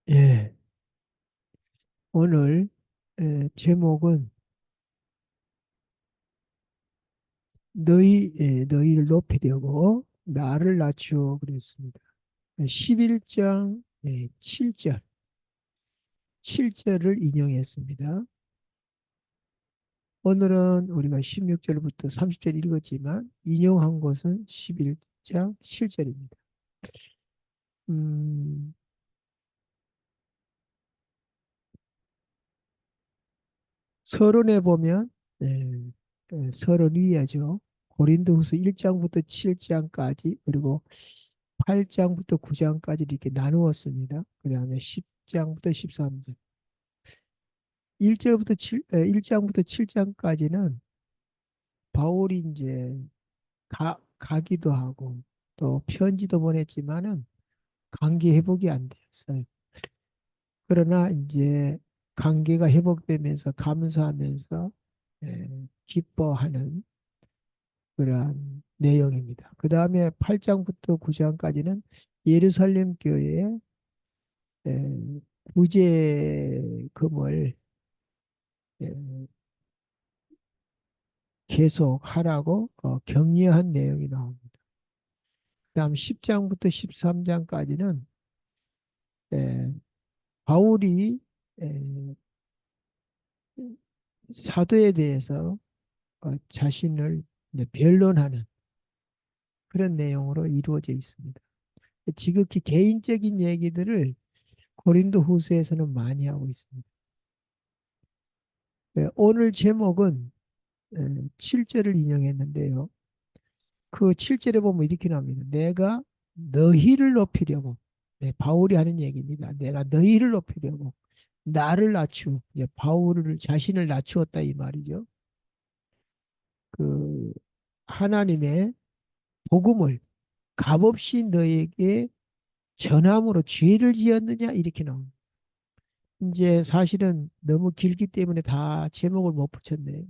예, 오늘 제목은 너희를 높이려고 나를 낮추어 그랬습니다. 11장 7절, 7절을 인용했습니다. 오늘은 우리가 16절부터 30절 읽었지만 인용한 것은 11장 7절입니다. 음, 서론에 보면 서론 위에죠. 고린도후서 1장부터 7장까지 그리고 8장부터 9장까지 이렇게 나누었습니다. 그 다음에 10장부터 13장. 1장부터 7장까지는 바울이 이제 가기도 하고 또 편지도 보냈지만은 관계 회복이 안 되었어요. 그러나 이제 관계가 회복되면서 감사하면서 기뻐하는 그러한 내용입니다. 그 다음에 8장부터 9장까지는 예루살렘 교회의 구제금을 예, 계속 하라고 격려한 내용이 나옵니다. 그다음 10장부터 13장까지는 바울이 에, 사도에 대해서 자신을 이제 변론하는 그런 내용으로 이루어져 있습니다. 지극히 개인적인 얘기들을 고린도 후서에서는 많이 하고 있습니다. 오늘 제목은 7절을 인용했는데요. 그 7절에 보면 이렇게 나옵니다. 내가 너희를 높이려고. 네, 바울이 하는 얘기입니다. 내가 너희를 높이려고 나를 낮추. 이제 바울을 자신을 낮추었다 이 말이죠. 그 하나님의 복음을 값없이 너에게 전함으로 죄를 지었느냐 이렇게 나옵니다. 이제 사실은 너무 길기 때문에 다 제목을 못 붙였네요.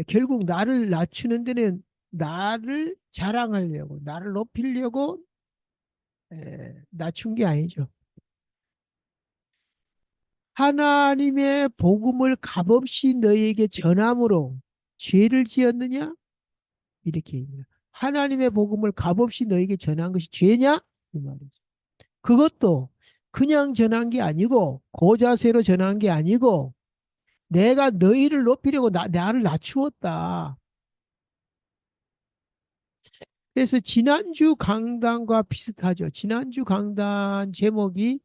결국 나를 낮추는 데는 나를 자랑하려고 나를 높이려고 낮춘 게 아니죠. 하나님의 복음을 값없이 너희에게 전함으로 죄를 지었느냐? 이렇게 얘기합니다. 하나님의 복음을 값없이 너희에게 전한 것이 죄냐? 이 말이죠. 그것도 그냥 전한 게 아니고 고자세로 전한 게 아니고 내가 너희를 높이려고 나를 낮추었다. 그래서 지난주 강단과 비슷하죠. 지난주 강단 제목이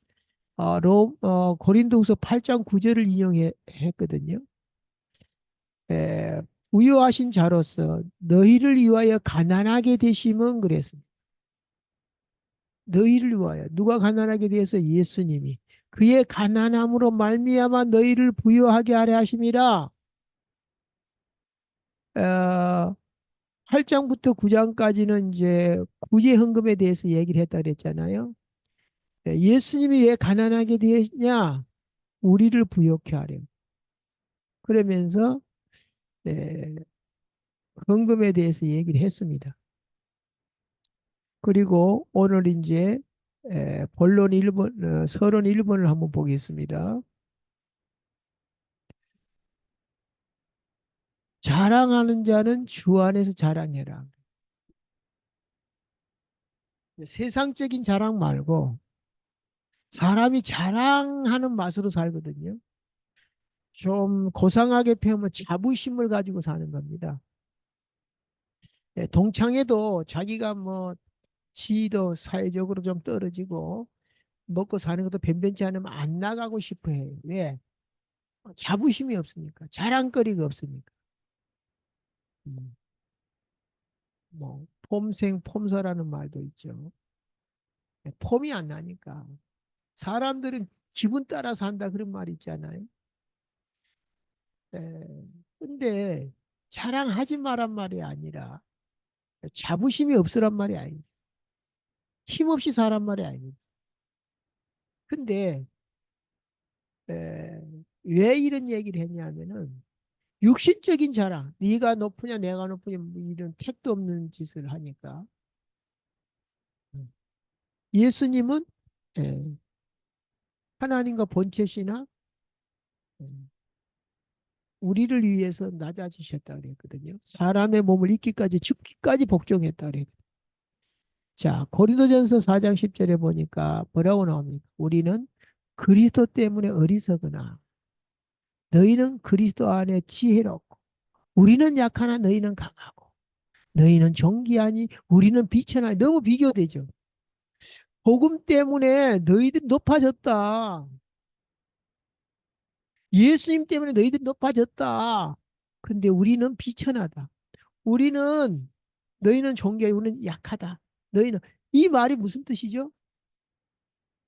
고린도후서 8장 9절을 인용했거든요. 에, 부유하신 자로서 너희를 위하여 가난하게 되심은 그랬습니다. 너희를 위하여 누가 가난하게 되어서 예수님이 그의 가난함으로 말미암아 너희를 부유하게 하려 하심이라. 8장부터 9장까지는 이제 구제 헌금에 대해서 얘기를 했다 그랬잖아요. 예수님이 왜 가난하게 되었냐? 우리를 부욕케 하려. 그러면서 에, 헌금에 대해서 얘기를 했습니다. 그리고 오늘 이제 본론 1번, 서론 1번을 한번 보겠습니다. 자랑하는 자는 주 안에서 자랑해라. 세상적인 자랑 말고 사람이 자랑하는 맛으로 살거든요. 좀 고상하게 표현하면 자부심을 가지고 사는 겁니다. 동창회도 자기가 뭐 지위도 사회적으로 좀 떨어지고 먹고 사는 것도 변변치 않으면 안 나가고 싶어 해요. 왜? 자부심이 없으니까. 자랑거리가 없으니까. 음, 뭐 폼생 폼사라는 말도 있죠. 폼이 안 나니까. 사람들은 기분 따라 산다 그런 말 있잖아요. 근데 자랑하지 말란 말이 아니라 자부심이 없으란 말이 아니에요. 힘없이 사란 말이 아니에요. 근데 에, 왜 이런 얘기를 했냐면은 육신적인 자랑, 네가 높으냐 내가 높으냐 뭐 이런 택도 없는 짓을 하니까 예수님은 예, 하나님과 본체시나 음, 우리를 위해서 낮아지셨다 그랬거든요. 사람의 몸을 입기까지 죽기까지 복종했다 그랬. 자, 고린도전서 4장 10절에 보니까 뭐라고 나옵니까? 우리는 그리스도 때문에 어리석으나 너희는 그리스도 안에 지혜롭고 우리는 약하나 너희는 강하고 너희는 존귀하니 우리는 비천하니. 너무 비교되죠. 복음 때문에 너희들이 높아졌다. 예수님 때문에 너희들이 높아졌다. 근데 우리는 비천하다. 우리는 너희는 존귀하니 우리는 약하다. 너희는 이 말이 무슨 뜻이죠?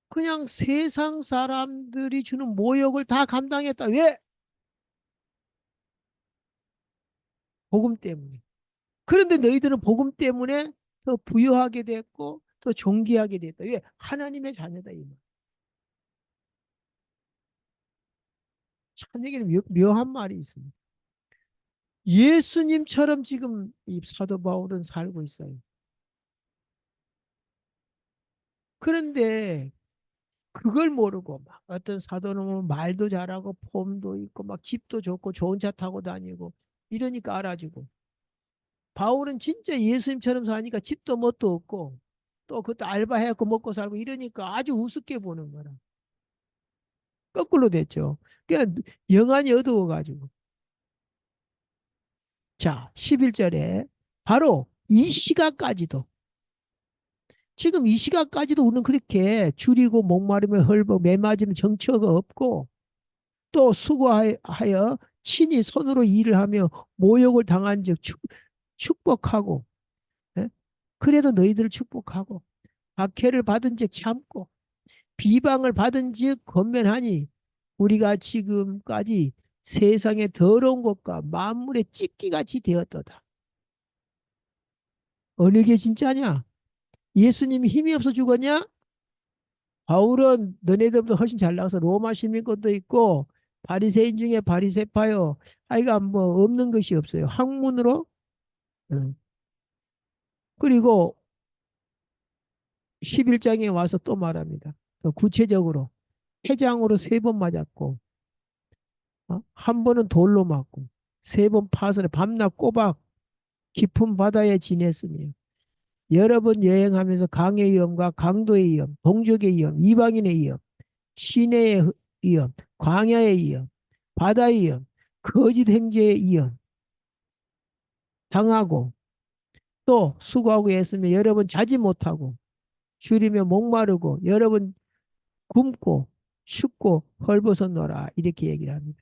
그냥 세상 사람들이 주는 모욕을 다 감당했다. 왜? 복음 때문에. 그런데 너희들은 복음 때문에 더 부유하게 됐고 더 존귀하게 됐다. 왜? 하나님의 자녀다. 이 말. 참 이게 묘한 말이 있습니다. 예수님처럼 지금 이 사도 바울은 살고 있어요. 그런데 그걸 모르고 막 어떤 사도는 말도 잘하고 폼도 있고 막 집도 좋고 좋은 차 타고 다니고 이러니까 알아주고, 바울은 진짜 예수님처럼 사니까 집도 뭣도 없고 또 그것도 알바해갖고 먹고 살고 이러니까 아주 우습게 보는 거라. 거꾸로 됐죠. 그러니까 영안이 어두워가지고. 자, 11절에 바로 이 시각까지도, 지금 이 시각까지도 우리는 그렇게 줄이고 목마르며 헐고 매맞으면 정처가 없고 또 수고하여 친히 손으로 일을 하며 모욕을 당한 즉 축복하고, 예? 그래도 너희들을 축복하고 박해를 받은 즉 참고 비방을 받은 즉 권면하니 우리가 지금까지 세상의 더러운 것과 만물의 찢기같이 되었도다. 어느 게 진짜냐? 예수님이 힘이 없어 죽었냐? 바울은 너네들보다 훨씬 잘 나가서 로마 시민권도 있고 바리새인 중에 바리새파요. 아이가 뭐 없는 것이 없어요. 학문으로. 응. 그리고 11장에 와서 또 말합니다. 더 구체적으로 회장으로 3번 맞았고, 한 번은 돌로 맞고 3번 파선에 밤낮 꼬박 깊은 바다에 지냈으며 여러 번 여행하면서 강의 위험과 강도의 위험, 동족의 위험, 이방인의 위험, 시내의 위험, 광야의 위험, 바다의 위험, 거짓 행제의 위험 당하고 또 수고하고 애쓰며 여러 번 자지 못하고 줄이며 목마르고 여러 번 굶고 춥고 헐벗었노라 이렇게 얘기를 합니다.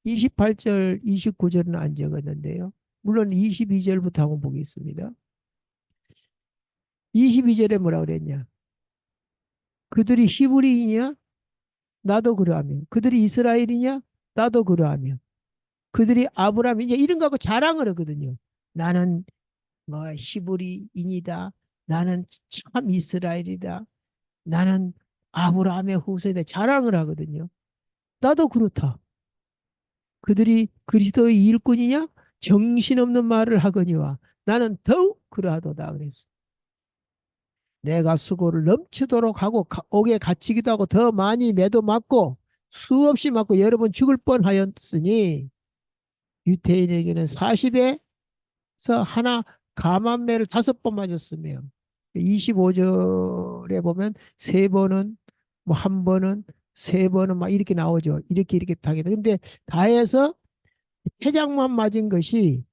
28절, 29절은 안 적었는데요. 물론 22절부터 한번 보겠습니다. 22절에 뭐라 그랬냐? 그들이 히브리이냐? 나도 그러하며. 그들이 이스라엘이냐? 나도 그러하며. 그들이 아브라함이냐? 이런 거 갖고 자랑을 하거든요. 나는 뭐 히브리인이다. 나는 참 이스라엘이다. 나는 아브라함의 후손이다. 자랑을 하거든요. 나도 그렇다. 그들이 그리스도의 일꾼이냐? 정신없는 말을 하거니와 나는 더욱 그러하도다 그랬어. 내가 수고를 넘치도록 하고 옥에 갇히기도 하고 더 많이 매도 맞고 수없이 맞고 여러 번 죽을 뻔하였으니 유태인에게는 40에서 하나 감한매를 5번 맞았으며 25절에 보면 3번은 뭐 한 번은 3번은 막 이렇게 나오죠. 이렇게 당했다. 근데 다 해서 태장만 맞은 것이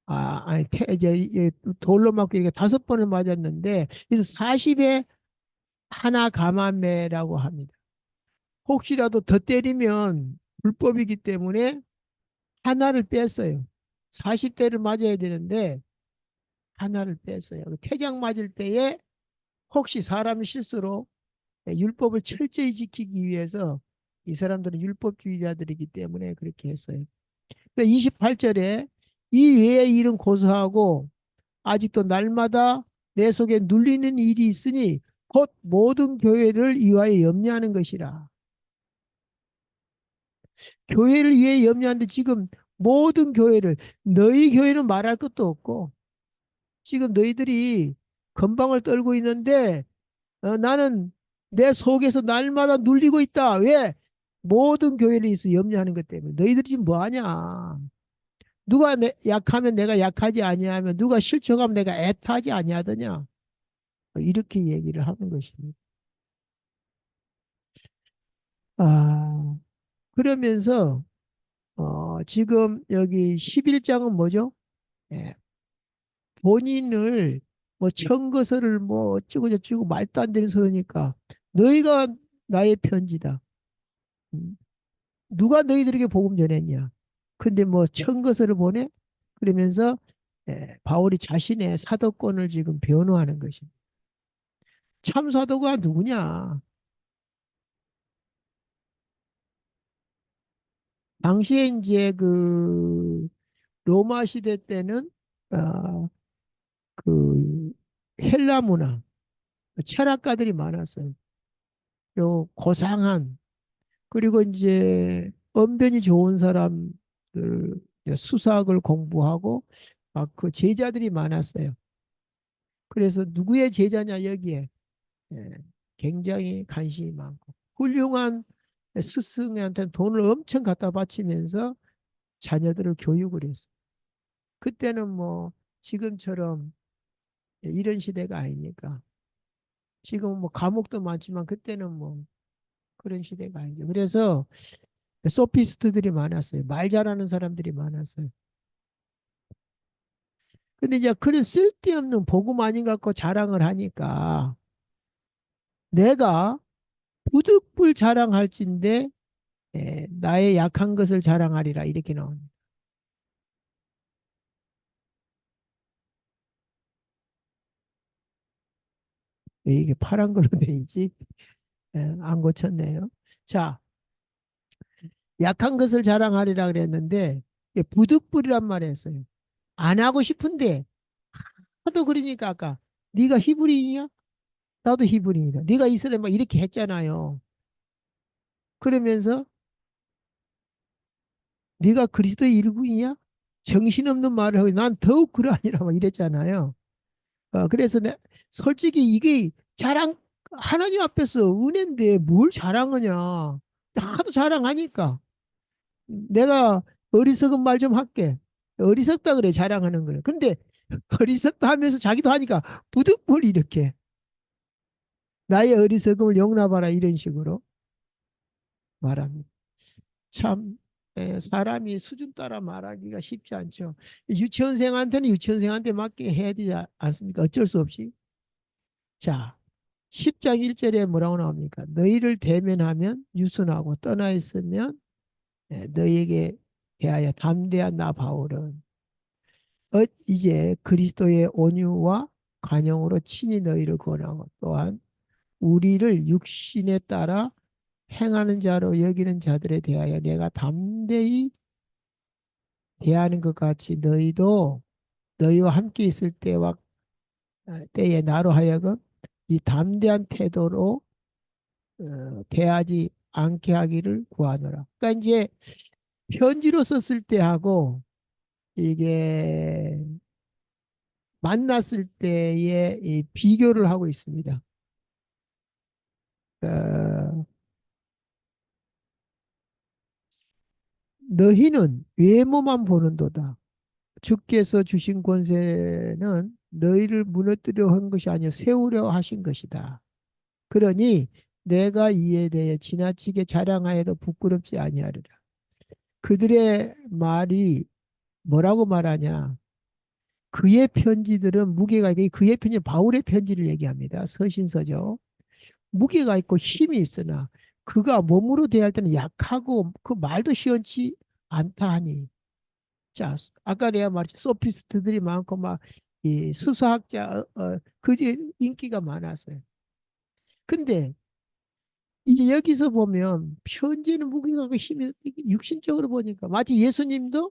아니 이제 돌로 맞고 이렇게 5번을 맞았는데 그래서 40에 하나 감한매라고 합니다. 혹시라도 더 때리면 불법이기 때문에 하나를 뺐어요. 40대를 맞아야 되는데 하나를 뺐어요. 태장 맞을 때에 혹시 사람 실수로 율법을 철저히 지키기 위해서, 이 사람들은 율법주의자들이기 때문에 그렇게 했어요. 28절에 이 외의 일은 고소하고 아직도 날마다 내 속에 눌리는 일이 있으니 곧 모든 교회를 위하여 염려하는 것이라. 교회를 위해 염려하는데 지금 모든 교회를, 너희 교회는 말할 것도 없고 지금 너희들이 건방을 떨고 있는데 나는 내 속에서 날마다 눌리고 있다. 왜? 모든 교회를 있어 염려하는 것 때문에. 너희들이 지금 뭐 하냐? 누가 약하면 내가 약하지 아니하면 누가 실족하면 내가 애타지 아니하더냐? 이렇게 얘기를 하는 것입니다. 아, 그러면서 지금 여기 11장은 뭐죠? 예, 본인을 뭐 청거서를 뭐 어쩌고 저쩌고 말도 안 되는 소리니까 너희가 나의 편지다. 음, 누가 너희들에게 복음 전했냐? 근데 뭐 청거서를 보내? 그러면서 바울이 자신의 사도권을 지금 변호하는 것입니다. 참 사도가 누구냐? 당시에 이제 그 로마 시대 때는 어, 그 헬라 문화, 철학가들이 많았어요. 요 고상한 그리고 이제 언변이 좋은 사람들 수사학을 공부하고 그 제자들이 많았어요. 그래서 누구의 제자냐 여기에 예, 굉장히 관심이 많고 훌륭한 스승한테 돈을 엄청 갖다 바치면서 자녀들을 교육을 했어요. 그때는 뭐 지금처럼 이런 시대가 아니니까 지금은 뭐 과목도 많지만 그때는 뭐 그런 시대가 아니죠. 그래서 소피스트들이 많았어요. 말 잘하는 사람들이 많았어요. 근데 이제 그런 쓸데없는 복음 아닌 것 같고 자랑을 하니까 내가 부득불 자랑할진데 나의 약한 것을 자랑하리라 이렇게 나옵니다. 왜 이게 파란 걸로 돼 있지? 안 고쳤네요. 자, 약한 것을 자랑하리라 그랬는데 이게 부득불이란 말 했어요. 안 하고 싶은데 하도 그러니까 아까 네가 히브리인이야? 나도 히브리인이다. 네가 이스라엘 막 이렇게 했잖아요. 그러면서 네가 그리스도의 일부이냐? 정신없는 말을 하고 난 더욱 그러하니라 막 이랬잖아요. 그래서 솔직히 이게 자랑 하나님 앞에서 은혜인데 뭘 자랑하냐? 하도 자랑하니까 내가 어리석은 말 좀 할게. 어리석다 그래 자랑하는 거예요. 근데 어리석다 하면서 자기도 하니까 부득불 이렇게 나의 어리석음을 용납하라 이런 식으로 말합니다. 참 사람이 수준 따라 말하기가 쉽지 않죠. 유치원생한테는 유치원생한테 맞게 해야 되지 않습니까? 어쩔 수 없이. 자, 10장 1절에 뭐라고 나옵니까? 너희를 대면하면 유순하고 떠나 있으면 너희에게 대하여 담대한 나 바울은 이제 그리스도의 온유와 관용으로 친히 너희를 권하고 또한 우리를 육신에 따라 행하는 자로 여기는 자들에 대하여 내가 담대히 대하는 것 같이 너희도 너희와 함께 있을 때와 때에 나로 하여금 이 담대한 태도로 대하지 않게 하기를 구하노라. 그러니까 이제 편지로 썼을 때하고 이게 만났을 때의 이 비교를 하고 있습니다. 어, 너희는 외모만 보는도다. 주께서 주신 권세는 너희를 무너뜨려 한 것이 아니요 세우려 하신 것이다. 그러니 내가 이에 대해 지나치게 자랑하여도 부끄럽지 아니하리라. 그들의 말이 뭐라고 말하냐? 그의 편지들은 무게가 있고 그의 편지 바울의 편지를 얘기합니다. 서신서죠. 무게가 있고 힘이 있으나 그가 몸으로 대할 때는 약하고 그 말도 시원치 않다 하니 자 아까 내가 말했지 소피스트들이 많고 막 이 수사학자 그제 인기가 많았어요. 근데 이제 여기서 보면 편지는 무게가 그 힘이 육신적으로 보니까 마치 예수님도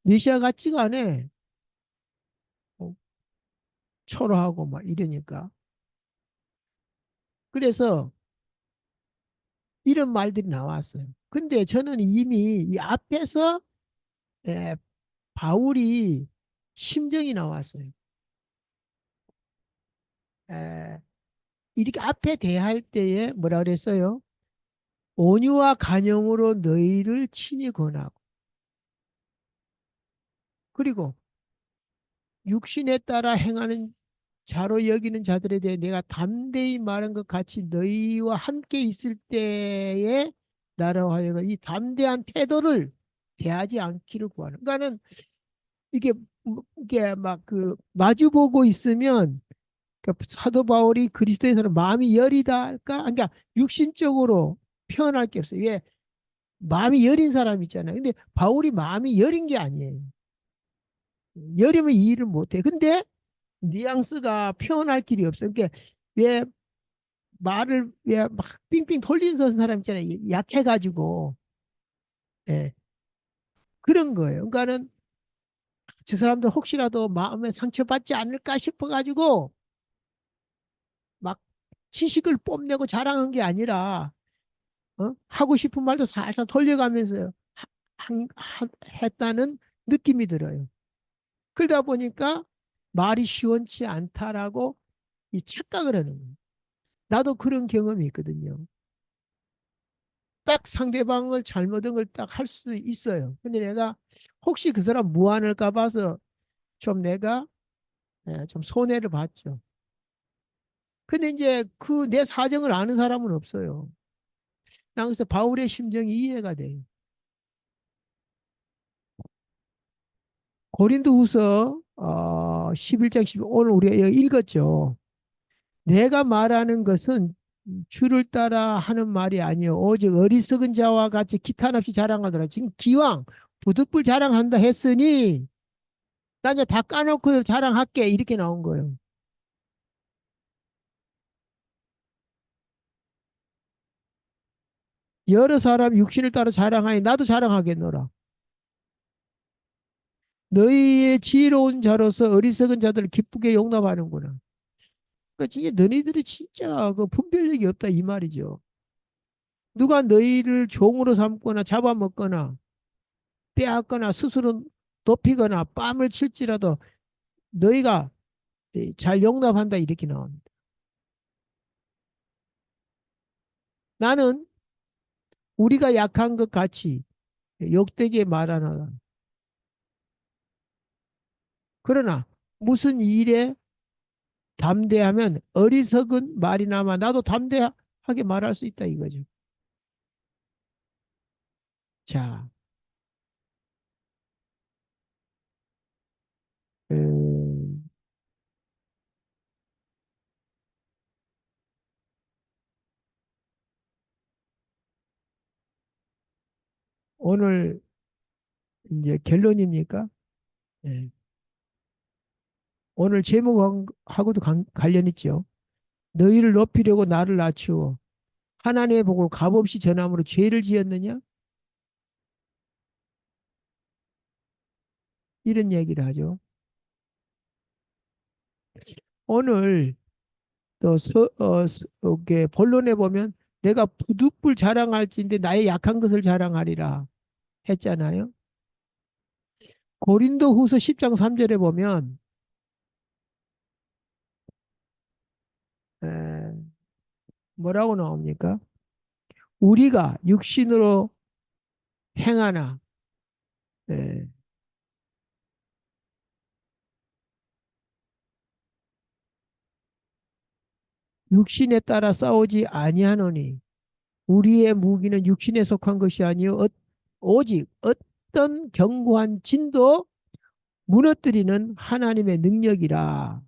메시아 같지가 않아. 어, 초라하고 막 이러니까. 그래서 이런 말들이 나왔어요. 근데 저는 이미 이 앞에서 에, 바울이 심정이 나왔어요. 에, 이렇게 앞에 대할 때에 뭐라 그랬어요? 온유와 간영으로 너희를 친히 권하고 그리고 육신에 따라 행하는 자로 여기는 자들에 대해 내가 담대히 말한 것 같이 너희와 함께 있을 때에 나로 하여금 이 담대한 태도를 대하지 않기를 구하는. 그러니까는 이게 이게 막 그 마주보고 있으면 그러니까 사도 바울이 그리스도에서는 마음이 여리다 할까? 그러니까 육신적으로 표현할 게 없어요. 왜 마음이 여린 사람 있잖아요. 근데 바울이 마음이 여린 게 아니에요. 여리면 이 일을 못해. 근데 뉘앙스가 표현할 길이 없어요. 그러니까 왜 말을 왜 막 삥삥 돌리는 사람 있잖아요. 약해가지고. 예. 그런 거예요. 그러니까는 저 사람들 혹시라도 마음에 상처받지 않을까 싶어가지고 막 지식을 뽐내고 자랑한 게 아니라 하고 싶은 말도 살살 돌려가면서 했다는 느낌이 들어요. 그러다 보니까 말이 시원치 않다라고 이 착각을 하는 거예요. 나도 그런 경험이 있거든요. 딱 상대방을 잘못한 걸 딱 할 수 있어요. 근데 내가 혹시 그 사람 무안할까 봐서 좀 내가 좀 손해를 봤죠. 근데 이제 그 내 사정을 아는 사람은 없어요. 난 그래서 바울의 심정이 이해가 돼요. 고린도후서 11장 12 오늘 우리가 읽었죠. 내가 말하는 것은 주를 따라 하는 말이 아니요 오직 어리석은 자와 같이 기탄 없이 자랑하더라. 지금 기왕 부득불 자랑한다 했으니 나 이제 다 까놓고 자랑할게 이렇게 나온 거예요. 여러 사람 육신을 따라 자랑하니 나도 자랑하겠노라. 너희의 지혜로운 자로서 어리석은 자들을 기쁘게 용납하는구나. 그러니까 진짜 너희들이 진짜 그 분별력이 없다 이 말이죠. 누가 너희를 종으로 삼거나 잡아먹거나 빼앗거나 스스로 높이거나 뺨을 칠지라도 너희가 잘 용납한다 이렇게 나옵니다. 나는 우리가 약한 것 같이 욕되게 말하나 그러나 무슨 일에 담대하면 어리석은 말이나마 나도 담대하게 말할 수 있다 이거죠. 자, 음, 오늘 이제 결론입니까? 네. 오늘 제목하고도 관련 있죠. 너희를 높이려고 나를 낮추어 하나님의 복을 값없이 전함으로 죄를 지었느냐? 이런 얘기를 하죠. 오늘 또 이렇게 본론에 보면 내가 부득불 자랑할진대 나의 약한 것을 자랑하리라 했잖아요. 고린도 후서 10장 3절에 보면 에, 뭐라고 나옵니까? 우리가 육신으로 행하나 에, 육신에 따라 싸우지 아니하노니 우리의 무기는 육신에 속한 것이 아니요 오직 어떤 견고한 진도 무너뜨리는 하나님의 능력이라.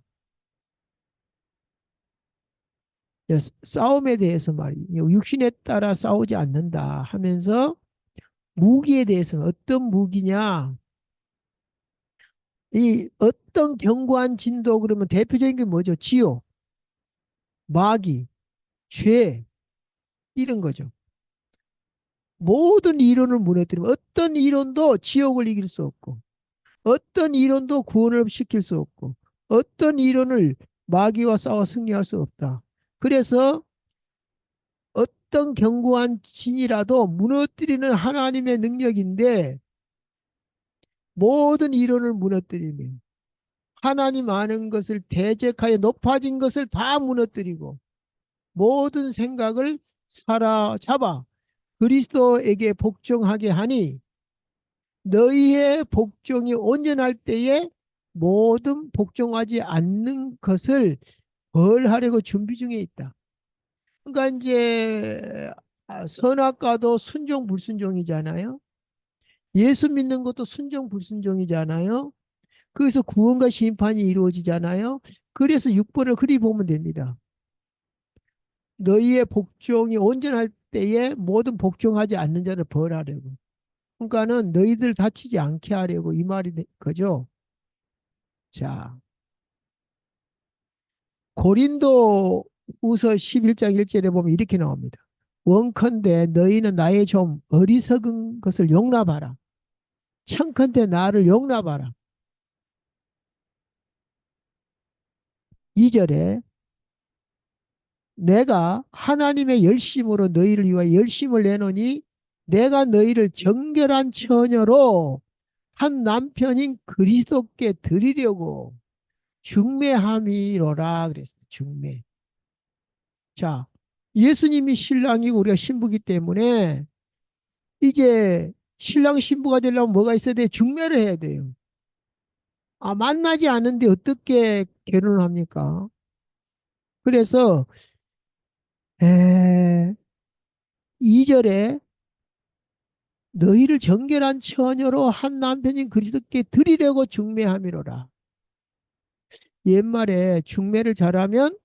싸움에 대해서 말이에요. 육신에 따라 싸우지 않는다 하면서 무기에 대해서는 어떤 무기냐? 이 어떤 견고한 진도 그러면 대표적인 게 뭐죠? 지옥, 마귀, 죄 이런 거죠. 모든 이론을 무너뜨리면 어떤 이론도 지옥을 이길 수 없고 어떤 이론도 구원을 시킬 수 없고 어떤 이론을 마귀와 싸워 승리할 수 없다. 그래서 어떤 견고한 진이라도 무너뜨리는 하나님의 능력인데 모든 이론을 무너뜨리면 하나님 아는 것을 대적하여 높아진 것을 다 무너뜨리고 모든 생각을 사로잡아 그리스도에게 복종하게 하니 너희의 복종이 온전할 때에 모든 복종하지 않는 것을 벌하려고 준비 중에 있다. 그러니까 이제 선악과도 순종 불순종이잖아요. 예수 믿는 것도 순종 불순종이잖아요. 그래서 구원과 심판이 이루어지잖아요. 그래서 6번을 그리 보면 됩니다. 너희의 복종이 온전할 때에 모든 복종하지 않는 자를 벌하려고. 그러니까는 너희들 다치지 않게 하려고 이 말이 거죠. 자, 고린도 후서 11장 1절에 보면 이렇게 나옵니다. 원컨대 너희는 나의 좀 어리석은 것을 용납하라. 청컨대 나를 용납하라. 2절에 내가 하나님의 열심으로 너희를 위하여 열심을 내노니 내가 너희를 정결한 처녀로 한 남편인 그리스도께 드리려고 중매함이로라 그랬습니다. 중매. 자, 예수님이 신랑이고 우리가 신부기 때문에 이제 신랑 신부가 되려면 뭐가 있어야 돼? 중매를 해야 돼요. 아, 만나지 않은데 어떻게 결혼을 합니까? 그래서 2절에 너희를 정결한 처녀로 한 남편인 그리스도께 드리려고 중매함이로라. 옛말에 중매를 잘하면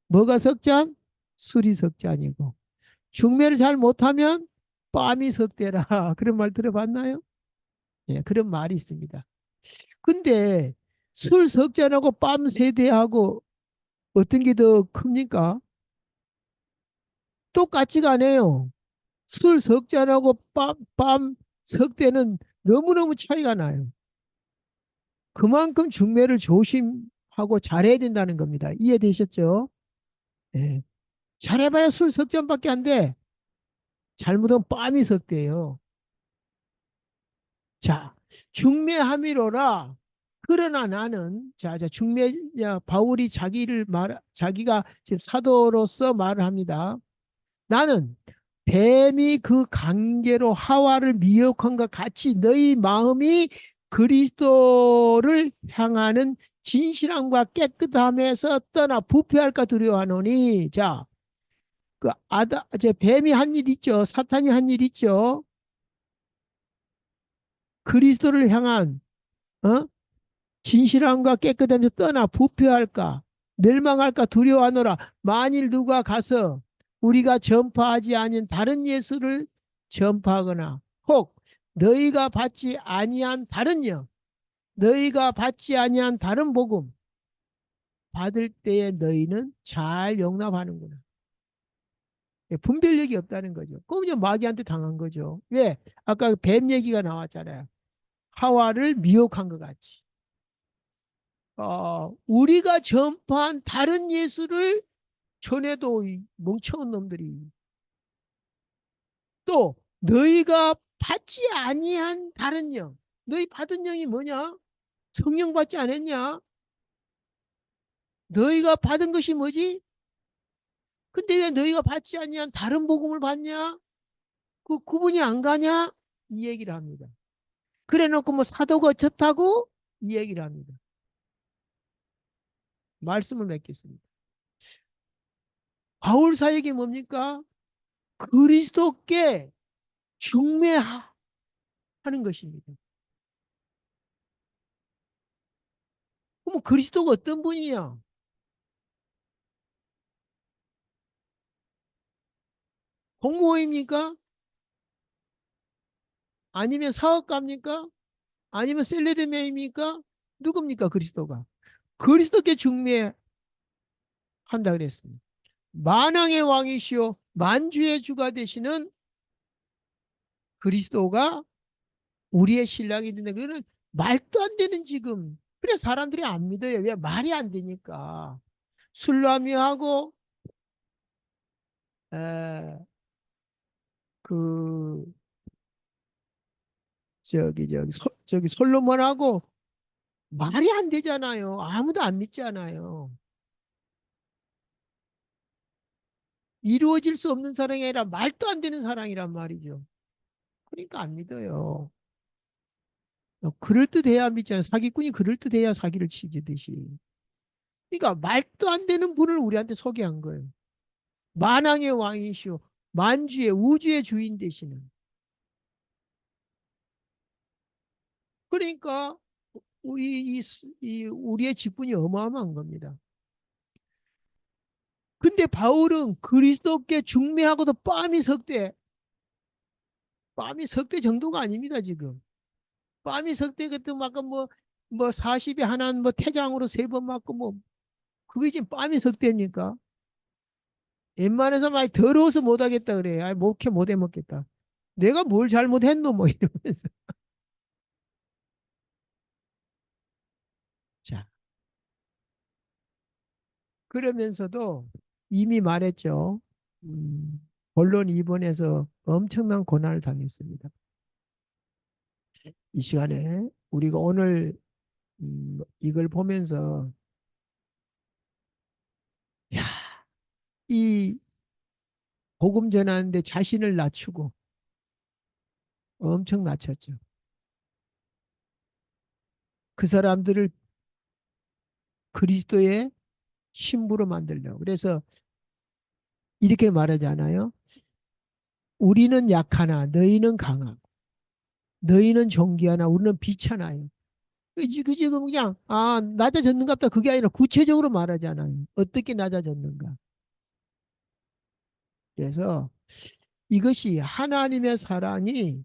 뭐가 석잔? 술이 석잔이고 중매를 잘 못하면 빰이 석대라. 그런 말 들어봤나요? 예, 그런 말이 있습니다. 근데 술 석잔하고 빰 세대하고 어떤 게 더 큽니까? 똑같지가 않아요. 술 석잔하고 빰 석대는 너무너무 차이가 나요. 그만큼 중매를 조심하고 잘해야 된다는 겁니다. 이해되셨죠? 네. 잘해봐야 술 석 잔밖에 안 돼. 잘못하면 빰이 석대요. 자, 중매함이로라. 그러나 나는 중매 바울이 자기가 지금 사도로서 말을 합니다. 나는 뱀이 그 관계로 하와를 미혹한 것 같이 너희 마음이 그리스도를 향하는 진실함과 깨끗함에서 떠나 부패할까 두려워하노니 제 뱀이 한 일 있죠. 사탄이 한 일 있죠. 그리스도를 향한 어? 진실함과 깨끗함에서 떠나 부패할까 멸망할까 두려워하노라. 만일 누가 가서 우리가 전파하지 아닌 다른 예수를 전파하거나 혹 너희가 받지 아니한 다른 복음 받을 때에 너희는 잘 용납하는구나. 분별력이 없다는 거죠. 그럼 이제 마귀한테 당한 거죠. 왜? 아까 뱀 얘기가 나왔잖아요. 하와를 미혹한 것 같이. 우리가 전파한 다른 예수를 전에도 이 멍청한 놈들이 또 너희가 받지 아니한 다른 영 너희 받은 영이 뭐냐? 성령 받지 않았냐? 너희가 받은 것이 뭐지? 근데 왜 너희가 받지 아니한 다른 복음을 받냐? 그 구분이 안 가냐? 이 얘기를 합니다. 그래 놓고 뭐 사도가 어떻다고? 이 얘기를 합니다. 말씀을 맺겠습니다. 바울 사역이 뭡니까? 그리스도께 중매하는 것입니다. 그럼 그리스도가 어떤 분이냐? 공무원입니까? 아니면 사업가입니까? 아니면 셀러리맨입니까? 누굽니까? 그리스도가. 그리스도께 중매한다 그랬습니다. 만왕의 왕이시오 만주의 주가 되시는 그리스도가 우리의 신랑이 된다. 그거는 말도 안 되는 지금. 그래 사람들이 안 믿어요. 왜? 말이 안 되니까. 술람이하고 에, 그 저기 솔로몬하고 말이 안 되잖아요. 아무도 안 믿잖아요. 이루어질 수 없는 사랑이 아니라 말도 안 되는 사랑이란 말이죠. 그러니까 안 믿어요. 그럴듯해야 믿잖아요. 사기꾼이 그럴듯해야 사기를 치듯이. 그러니까 말도 안 되는 분을 우리한테 소개한 거예요. 만왕의 왕이시오. 만주의 우주의 주인 되시는. 그러니까 우리의 직분이 어마어마한 겁니다. 근데 바울은 그리스도께 중매하고도 뺨이 석대 정도가 아닙니다, 지금. 뺨이 석대 같은 막 뭐 40에 하나 뭐 태장으로 3번 맞고 뭐 그게 지금 뺨이 석대입니까? 웬만해서 많이 더러워서 못하겠다 그래. 아, 목회 못해 먹겠다. 내가 뭘 잘못했노 뭐 이러면서. 자, 그러면서도 이미 말했죠. 본론 2번에서 엄청난 고난을 당했습니다. 이 시간에 우리가 오늘 이걸 보면서 야, 이 복음 전하는데 자신을 낮추고 엄청 낮췄죠. 그 사람들을 그리스도의 신부로 만들려고. 그래서 이렇게 말하잖아요. 우리는 약하나 너희는 강하고 너희는 존귀하나 우리는 비천하요. 그 지금 그냥 낮아졌는가 보다 그게 아니라 구체적으로 말하잖아요. 어떻게 낮아졌는가. 그래서 이것이 하나님의 사랑이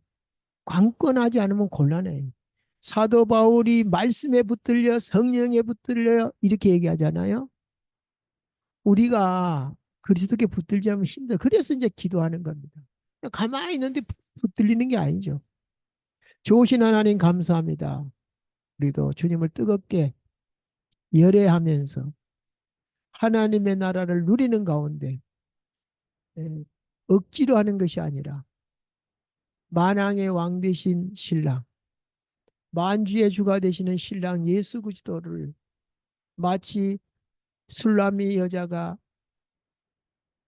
관건하지 않으면 곤란해요. 사도 바울이 말씀에 붙들려 성령에 붙들려 이렇게 얘기하잖아요. 우리가 그리스도께 붙들지 않으면 힘들어. 그래서 이제 기도하는 겁니다. 가만히 있는데 붙들리는 게 아니죠. 좋으신 하나님 감사합니다. 우리도 주님을 뜨겁게 열애하면서 하나님의 나라를 누리는 가운데 예, 억지로 하는 것이 아니라 만왕의 왕 되신 신랑, 만주의 주가 되시는 신랑 예수 그리스도를 마치 술람이 여자가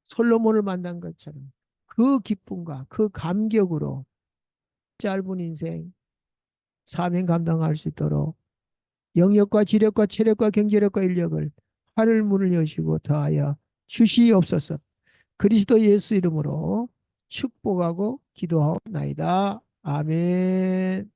솔로몬을 만난 것처럼 그 기쁨과 그 감격으로 짧은 인생 사명 감당할 수 있도록 영역과 지력과 체력과 경제력과 인력을 하늘 문을 여시고 더하여 주시옵소서. 그리스도 예수 이름으로 축복하고 기도하옵나이다. 아멘.